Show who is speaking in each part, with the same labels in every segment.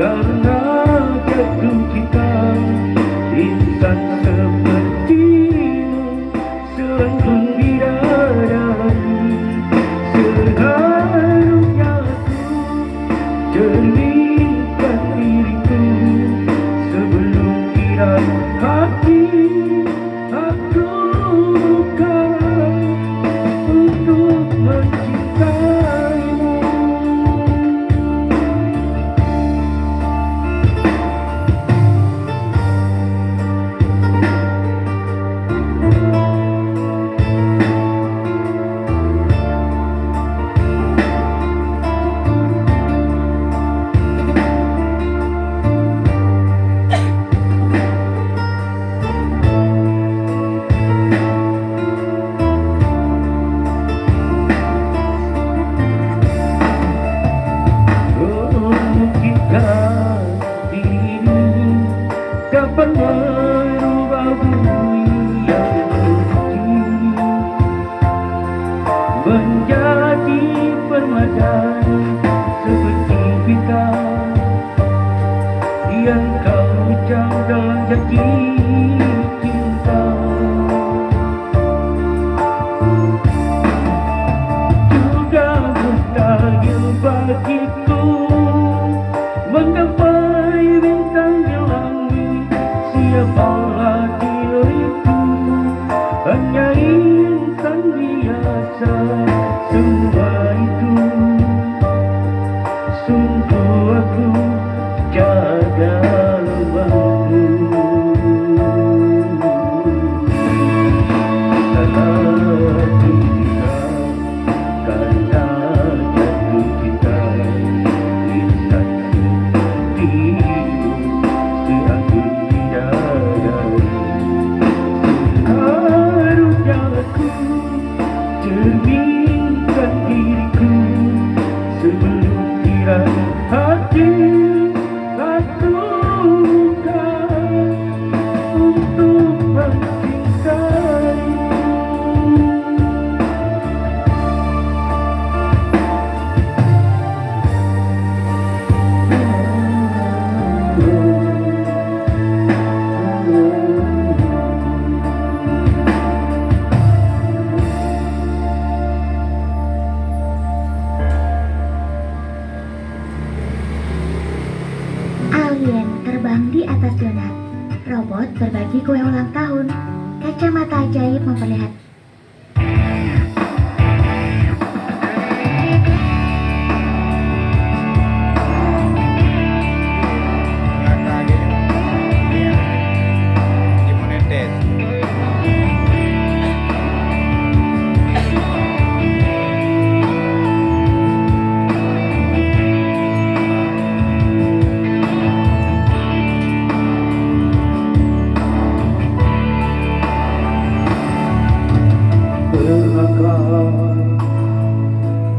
Speaker 1: karena jatuh cinta. Insan sepertimu selangkung bidadari, seharusnya aku cerminkan diriku sebelum kiranya hati aku buka untuk mencintaimu. Mungkinkah diri dapat merubah bumi yang benci menjadi permadani seperti bintang yang kau ucap dalam janji cinta. Sudah mustahil bagiku menggapai bintang di langit, siapalah diriku, hanya insan biasa. Semua itu sungguh aku jaga lupaku. Salah kita karena jatuh cinta. Insan sepertimu seanggun bidadari, seharusnya aku cerminkan diriku sebelum kiranya hati aku buka untuk mencintaimu.
Speaker 2: Alien terbang di atas donat. Robot berbagi kue ulang tahun. Kacamata ajaib memperlihatkan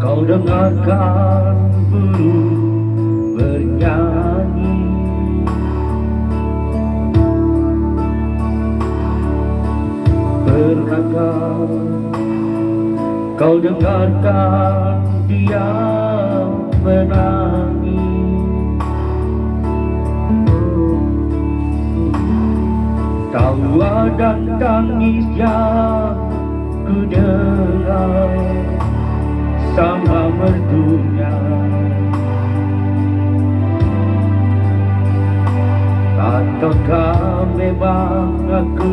Speaker 1: Kau dengarkan burung bernyanyi, pernahkah kau dengarkan dia menangis? Tawa dan tangis yang ku dengar sama merdunya. Ataukah memang aku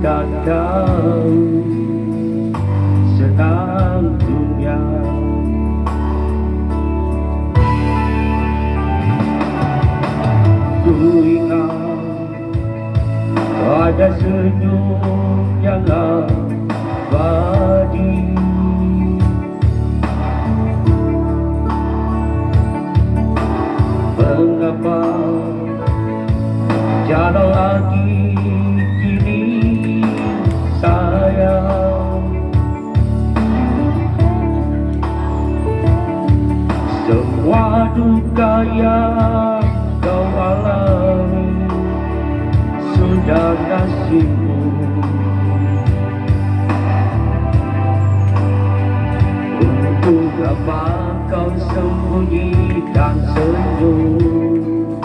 Speaker 1: tak tahu senang dunia? Ku ingat ada senyum yang abadi, mengapa jangan lagi kini sayang? Semua duka yang kau alami sudah nasibmu. Untuk apa kau sembunyikan senyum?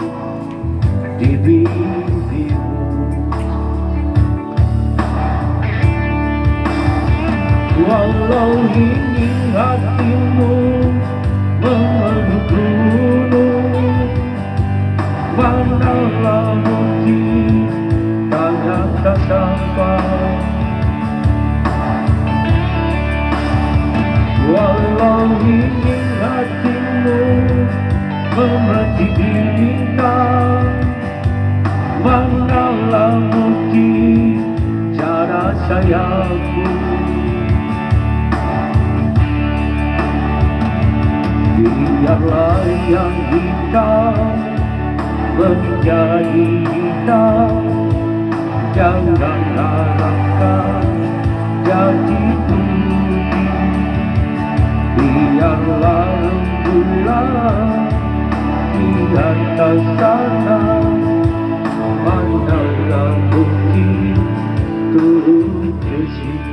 Speaker 1: memetik bintang. Manalah mungkin cara sayangku, biarlah yang hitam menjadi hitam. Jangan harapkan jadi putih, biarlah rembulan di atas sana. Manalah mungkin turun ke sini.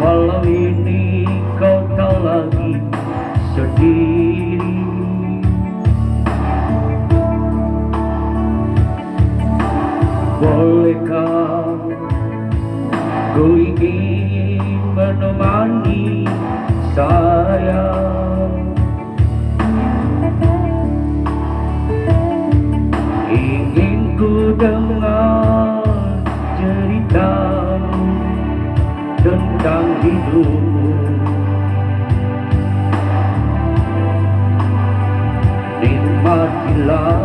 Speaker 1: Malam ini kau tak lagi sendiri. Bolehkah ku ingin menemani saya? Ingin ku dengar ceritamu tentang hidupmu. Nikmatilah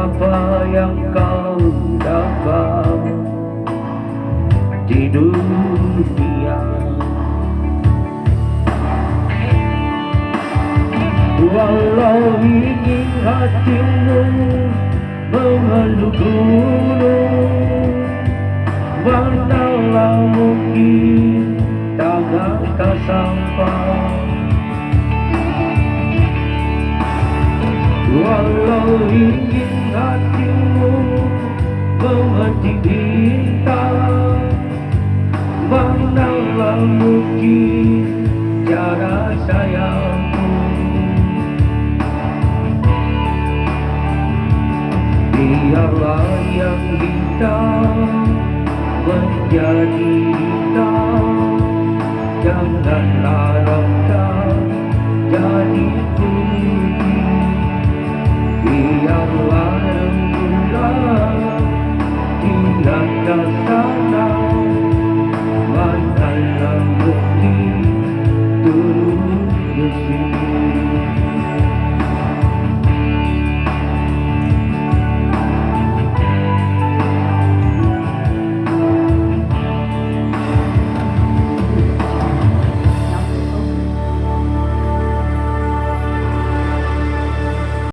Speaker 1: apa yang kau dapat di dunia. Walau ingin hatimu memeluk gunung, manalah mungkin tangan tak sampai. Walau ingin hatimu memetik bintang, manalah mungkin cara sayangmu. Biarlah yang hitam menjadi